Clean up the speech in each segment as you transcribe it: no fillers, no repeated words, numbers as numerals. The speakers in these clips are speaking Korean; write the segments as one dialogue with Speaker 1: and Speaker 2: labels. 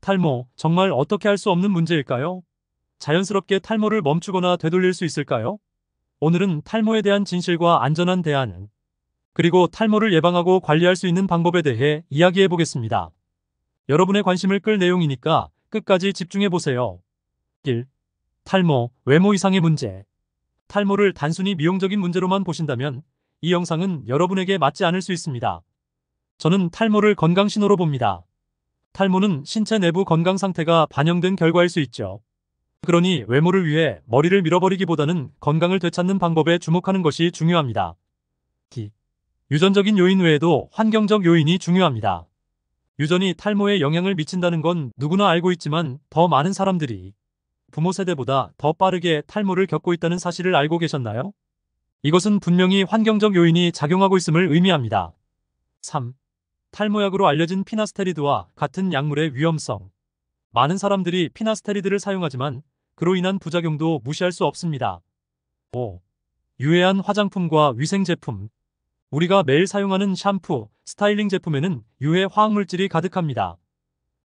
Speaker 1: 탈모, 정말 어떻게 할 수 없는 문제일까요? 자연스럽게 탈모를 멈추거나 되돌릴 수 있을까요? 오늘은 탈모에 대한 진실과 안전한 대안, 그리고 탈모를 예방하고 관리할 수 있는 방법에 대해 이야기해 보겠습니다. 여러분의 관심을 끌 내용이니까 끝까지 집중해 보세요. 1. 탈모, 외모 이상의 문제. 탈모를 단순히 미용적인 문제로만 보신다면 이 영상은 여러분에게 맞지 않을 수 있습니다. 저는 탈모를 건강 신호로 봅니다. 탈모는 신체 내부 건강 상태가 반영된 결과일 수 있죠. 그러니 외모를 위해 머리를 밀어버리기보다는 건강을 되찾는 방법에 주목하는 것이 중요합니다. D. 유전적인 요인 외에도 환경적 요인이 중요합니다. 유전이 탈모에 영향을 미친다는 건 누구나 알고 있지만 더 많은 사람들이 부모 세대보다 더 빠르게 탈모를 겪고 있다는 사실을 알고 계셨나요? 이것은 분명히 환경적 요인이 작용하고 있음을 의미합니다. 3. 탈모약으로 알려진 피나스테리드와 같은 약물의 위험성. 많은 사람들이 피나스테리드를 사용하지만 그로 인한 부작용도 무시할 수 없습니다. 5. 유해한 화장품과 위생제품. 우리가 매일 사용하는 샴푸, 스타일링 제품에는 유해 화학물질이 가득합니다.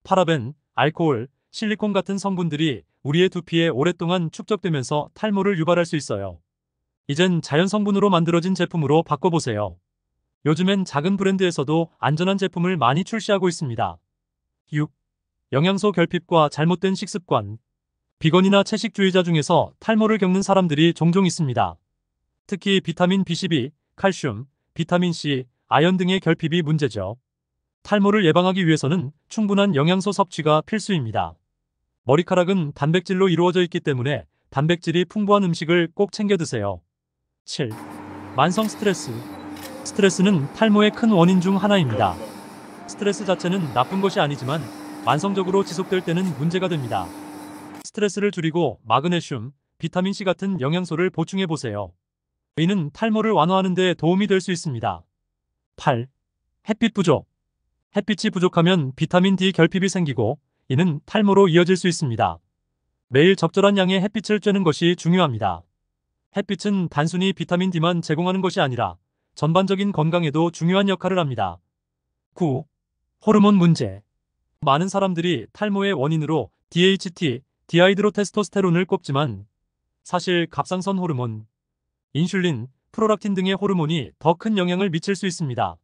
Speaker 1: 파라벤, 알코올, 실리콘 같은 성분들이 우리의 두피에 오랫동안 축적되면서 탈모를 유발할 수 있어요. 이젠 자연 성분으로 만들어진 제품으로 바꿔보세요. 요즘엔 작은 브랜드에서도 안전한 제품을 많이 출시하고 있습니다. 6. 영양소 결핍과 잘못된 식습관. 비건이나 채식주의자 중에서 탈모를 겪는 사람들이 종종 있습니다. 특히 비타민 B12, 칼슘, 비타민C, 아연 등의 결핍이 문제죠. 탈모를 예방하기 위해서는 충분한 영양소 섭취가 필수입니다. 머리카락은 단백질로 이루어져 있기 때문에 단백질이 풍부한 음식을 꼭 챙겨 드세요. 7. 만성 스트레스. 스트레스는 탈모의 큰 원인 중 하나입니다. 스트레스 자체는 나쁜 것이 아니지만 만성적으로 지속될 때는 문제가 됩니다. 스트레스를 줄이고 마그네슘, 비타민C 같은 영양소를 보충해 보세요. 이는 탈모를 완화하는 데 도움이 될 수 있습니다. 8. 햇빛 부족. 햇빛이 부족하면 비타민 D 결핍이 생기고 이는 탈모로 이어질 수 있습니다. 매일 적절한 양의 햇빛을 쬐는 것이 중요합니다. 햇빛은 단순히 비타민 D만 제공하는 것이 아니라 전반적인 건강에도 중요한 역할을 합니다. 9. 호르몬 문제. 많은 사람들이 탈모의 원인으로 DHT, 디하이드로테스토스테론을 꼽지만 사실 갑상선 호르몬, 인슐린, 프로락틴 등의 호르몬이 더 큰 영향을 미칠 수 있습니다.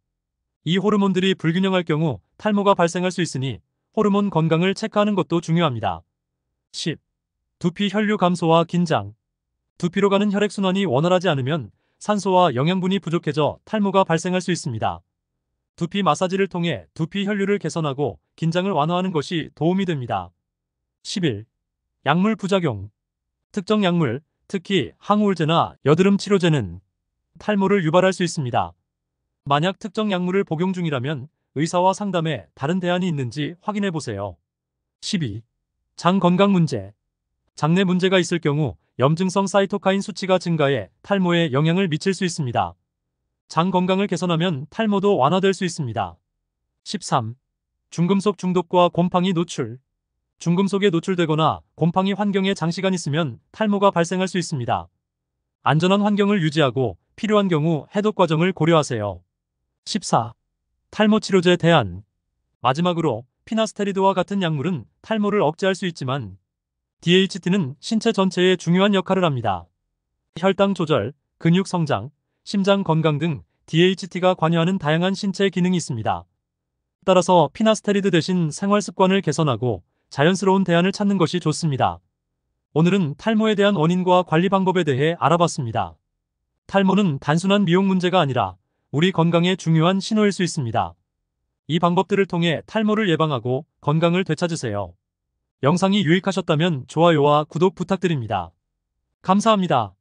Speaker 1: 이 호르몬들이 불균형할 경우 탈모가 발생할 수 있으니 호르몬 건강을 체크하는 것도 중요합니다. 10. 두피 혈류 감소와 긴장. 두피로 가는 혈액순환이 원활하지 않으면 산소와 영양분이 부족해져 탈모가 발생할 수 있습니다. 두피 마사지를 통해 두피 혈류를 개선하고 긴장을 완화하는 것이 도움이 됩니다. 11. 약물 부작용. 특정 약물, 특히 항우울제나 여드름 치료제는 탈모를 유발할 수 있습니다. 만약 특정 약물을 복용 중이라면 의사와 상담해 다른 대안이 있는지 확인해 보세요. 12. 장 건강 문제. 장내 문제가 있을 경우 염증성 사이토카인 수치가 증가해 탈모에 영향을 미칠 수 있습니다. 장 건강을 개선하면 탈모도 완화될 수 있습니다. 13. 중금속 중독과 곰팡이 노출. 중금속에 노출되거나 곰팡이 환경에 장시간 있으면 탈모가 발생할 수 있습니다. 안전한 환경을 유지하고 필요한 경우 해독 과정을 고려하세요. 14. 탈모 치료제 대안. 마지막으로 피나스테리드와 같은 약물은 탈모를 억제할 수 있지만 DHT는 신체 전체에 중요한 역할을 합니다. 혈당 조절, 근육 성장, 심장 건강 등 DHT가 관여하는 다양한 신체 기능이 있습니다. 따라서 피나스테리드 대신 생활 습관을 개선하고 자연스러운 대안을 찾는 것이 좋습니다. 오늘은 탈모에 대한 원인과 관리 방법에 대해 알아봤습니다. 탈모는 단순한 미용 문제가 아니라 우리 건강에 중요한 신호일 수 있습니다. 이 방법들을 통해 탈모를 예방하고 건강을 되찾으세요. 영상이 유익하셨다면 좋아요와 구독 부탁드립니다. 감사합니다.